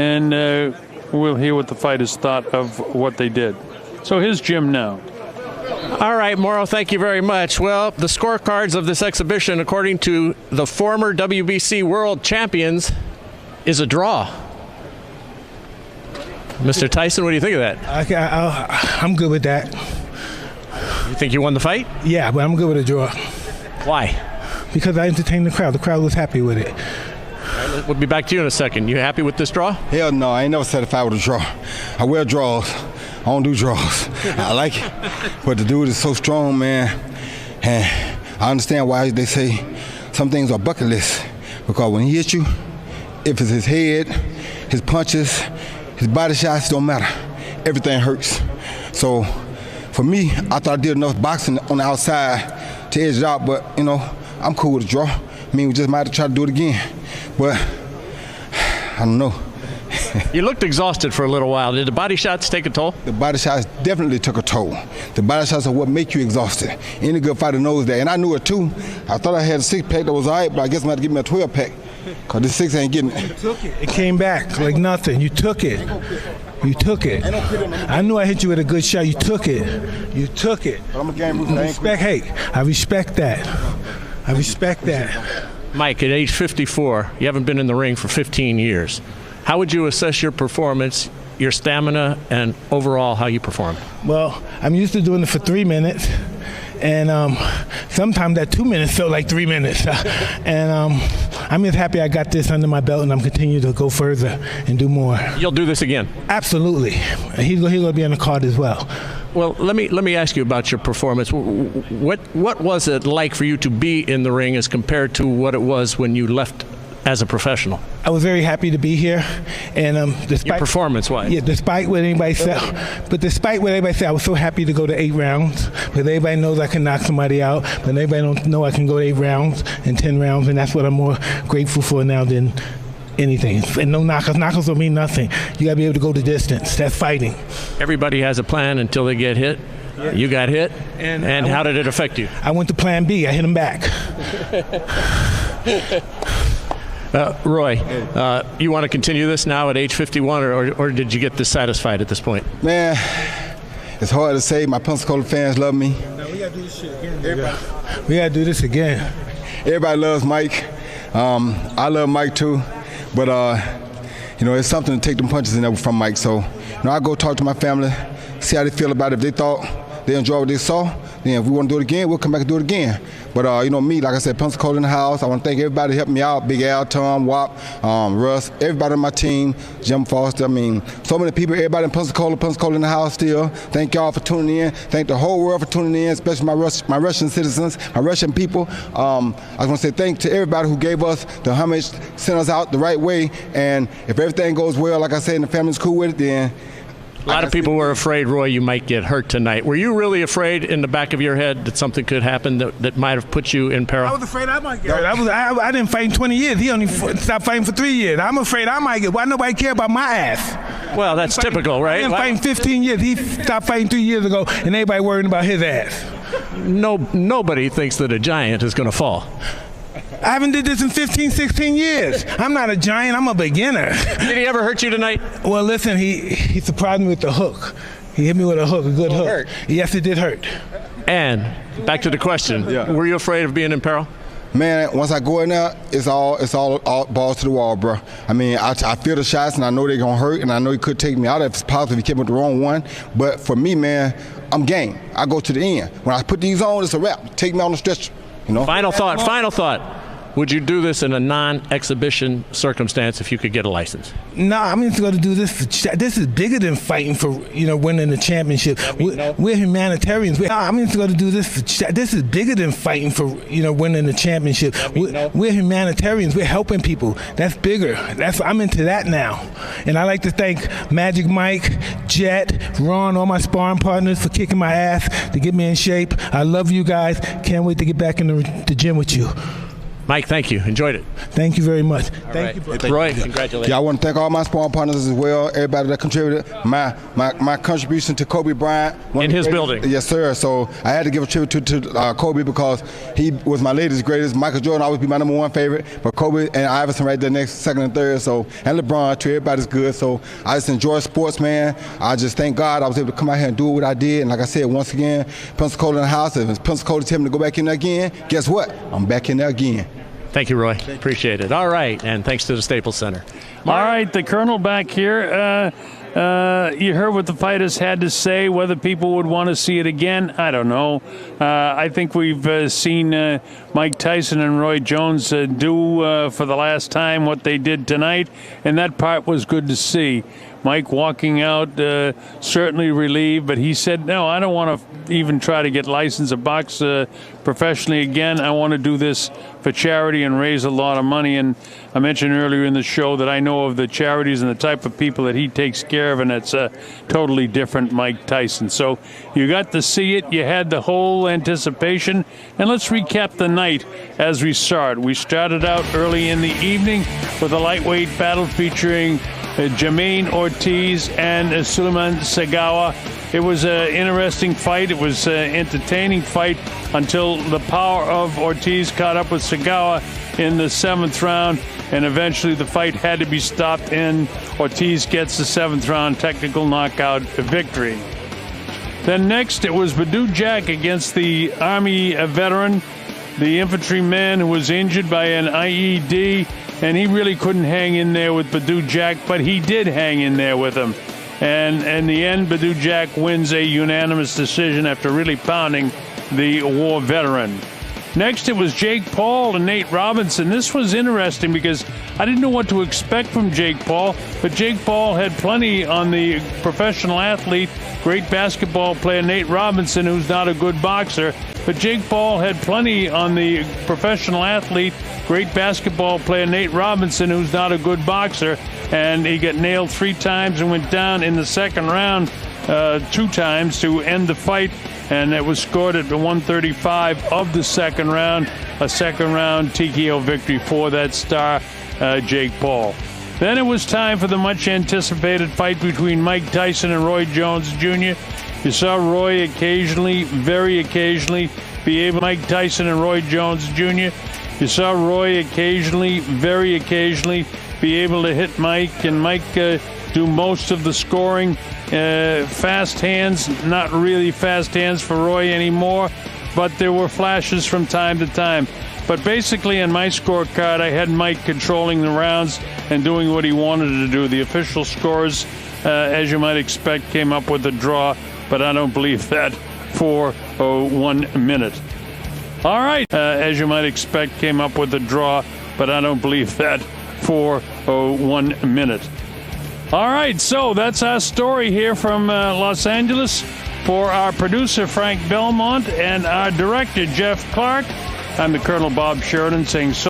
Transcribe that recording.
and we'll hear what the fighters thought of what they did. So here's Jim now. All right, Morrow, thank you very much. Well, the scorecards of this exhibition, according to the former WBC world champions, is a draw. Mr. Tyson, what do you think of that? I'm good with that. You think you won the fight? Yeah, but I'm good with a draw. Why? Because I entertained the crowd. The crowd was happy with it. We'll be back to you in a second. You happy with this draw? Hell no, I ain't never satisfied with a draw. I wear draws. I don't do draws. I like it. But the dude is so strong, man. And I understand why they say some things are bucket list. Because when he hits you, if it's his head, his punches, his body shots, don't matter. Everything hurts. So for me, I thought I did enough boxing on the outside to edge it out. But, you know, I'm cool with a draw. I mean, we just might have to try to do it again. But I don't know. You looked exhausted for a little while. Did the body shots take a toll? The body shots definitely took a toll. The body shots are what make you exhausted. Any good fighter knows that. And I knew it too. I thought I had a 6-pack that was all right, but I guess I'm going to give me a 12-pack. Because this 6 ain't getting it. You took it. It came back like nothing. You took it. You took it. I knew I hit you with a good shot. You took it. You took it. But I'm a game mover. I respect that. I respect that. Mike, at age 54, you haven't been in the ring for 15 years. How would you assess your performance, your stamina, and overall how you perform? Well, I'm used to doing it for 3 minutes. And sometimes that 2 minutes felt like 3 minutes. And I'm just happy I got this under my belt, and I'm continuing to go further and do more. You'll do this again? Absolutely. He's going to be on the card as well. Well, let me ask you about your performance. What was it like for you to be in the ring as compared to what it was when you left as a professional? I was very happy to be here, and despite your performance-wise. Yeah, despite what anybody said, I was so happy to go to 8 rounds. Because everybody knows I can knock somebody out, but everybody don't know I can go to 8 rounds and 10 rounds, and that's what I'm more grateful for now than anything. And no knockouts. Knockouts don't mean nothing. You got to be able to go the distance. That's fighting. Everybody has a plan until they get hit. Yeah. You got hit, and how did it affect you? I went to plan B. I hit him back. Roy, you want to continue this now at age 51, or did you get dissatisfied at this point? Man, it's hard to say. My Pensacola fans love me. No, we got to do this shit again. We got to do this again. Everybody loves Mike. I love Mike too. But, you know, it's something to take them punches in there from Mike. So, you know, I go talk to my family, see how they feel about it. If they thought they enjoyed what they saw, then if we want to do it again, we'll come back and do it again. But, you know, me, like I said, Pensacola in the house. I want to thank everybody who helped me out. Big Al, Tom, Wap, Russ, everybody on my team, Jim Foster. I mean, so many people, everybody in Pensacola in the house still. Thank y'all for tuning in. Thank the whole world for tuning in, especially my Russian citizens, my Russian people. I was going to say thank to everybody who gave us the homage, sent us out the right way. And if everything goes well, like I said, and the family's cool with it, then a lot of people were afraid, Roy, you might get hurt tonight. Were you really afraid in the back of your head that something could happen that might have put you in peril? I was afraid I might get hurt. I didn't fight in 20 years. He only stopped fighting for 3 years. I'm afraid I might get. Why nobody care about my ass? Well, that's typical, right? He been fighting 15 years. He stopped fighting 3 years ago, and everybody worrying about his ass. Nobody thinks that a giant is going to fall. I haven't did this in 15, 16 years. I'm not a giant. I'm a beginner. Did he ever hurt you tonight? Well, listen, he surprised me with the hook. He hit me with a hook, a good hook. Hurt. Yes, it did hurt. And back to the question. Yeah. Were you afraid of being in peril? Man, once I go in there, it's all balls to the wall, bro. I mean, I feel the shots, and I know they're going to hurt, and I know he could take me out if it's possible if he came with the wrong one. But for me, man, I'm game. I go to the end. When I put these on, it's a wrap. Take me on the stretcher, you know? Final thought. Would you do this in a non-exhibition circumstance if you could get a license? No, I'm just going to do this. This is bigger than fighting for, winning the championship. We're humanitarians. I'm just going to do this. This is bigger than fighting for, winning the championship. We're humanitarians. We're helping people. That's bigger. I'm into that now. And I like to thank Magic Mike, Jet, Ron, all my sparring partners for kicking my ass to get me in shape. I love you guys. Can't wait to get back in the gym with you. Mike, thank you. Enjoyed it. Thank you very much. All Thank right. you. For Roy, congratulations. Yeah, I want to thank all my sparring partners as well, everybody that contributed. My contribution to Kobe Bryant. In his building. Yes, sir. So I had to give a tribute to Kobe because he was my latest greatest. Michael Jordan always be my number one favorite, but Kobe and Iverson right there next, second and third. So, and LeBron too, everybody's good. So I just enjoy sports, man. I just thank God I was able to come out here and do what I did. And like I said, once again, Pensacola in the house. If Pensacola tell me to go back in there again, guess what? I'm back in there again. Thank you, Roy. Appreciate it. All right, and thanks to the Staples Center. All right, the Colonel back here. You heard what the fighters had to say. Whether people would want to see it again, I don't know. I think we've seen Mike Tyson and Roy Jones do for the last time what they did tonight, and that part was good to see. Mike walking out certainly relieved, but he said, no, I don't want to even try to get licensed to box professionally again. I want to do this for charity and raise a lot of money. And I mentioned earlier in the show that I know of the charities and the type of people that he takes care of, and it's a totally different Mike Tyson. So you got to see it. You had the whole anticipation. And let's recap the night as we start. We started out early in the evening with a lightweight battle featuring Jermaine Ortiz and Suleiman Sagawa. It was an interesting fight. It was an entertaining fight until the power of Ortiz caught up with Sagawa in the 7th round, and eventually the fight had to be stopped, and Ortiz gets the 7th round technical knockout victory. Then next it was Badou Jack against the Army veteran, the infantryman who was injured by an IED, and he really couldn't hang in there with Badou Jack, but he did hang in there with him. And in the end, Badou Jack wins a unanimous decision after really pounding the war veteran. Next, it was Jake Paul and Nate Robinson. This was interesting because I didn't know what to expect from Jake Paul, but Jake Paul had plenty on the professional athlete, great basketball player Nate Robinson, who's not a good boxer. But Jake Paul had plenty on the professional athlete, great basketball player Nate Robinson, who's not a good boxer, and he got nailed 3 times and went down in the 2nd round 2 times to end the fight, and it was scored at the 135 of the 2nd round, a 2nd round TKO victory for that star, Jake Paul. Then it was time for the much-anticipated fight between Mike Tyson and Roy Jones Jr. You saw Roy occasionally, very occasionally, be able Mike Tyson and Roy Jones Jr. You saw Roy occasionally, very occasionally, be able to hit Mike, and Mike do most of the scoring. Fast hands, not really fast hands for Roy anymore, but there were flashes from time to time. But basically, on my scorecard, I had Mike controlling the rounds and doing what he wanted to do. The official scores, as you might expect, came up with a draw, but I don't believe that for 1 minute. All right, as you might expect, came up with a draw, but I don't believe that for 1 minute. All right, so that's our story here from Los Angeles. For our producer, Frank Belmont, and our director, Jeff Clark, I'm the Colonel Bob Sheridan saying so.